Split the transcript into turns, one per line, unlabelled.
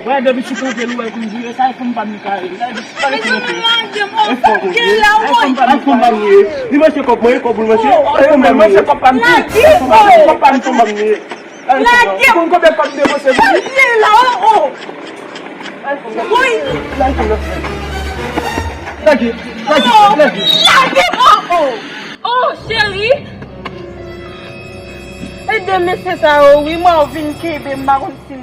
Why don't you come to the work and do your side from Bamika?
Oh, chérie. Et de mes c'est ça, oui, moi, on vient qui est marron, c'est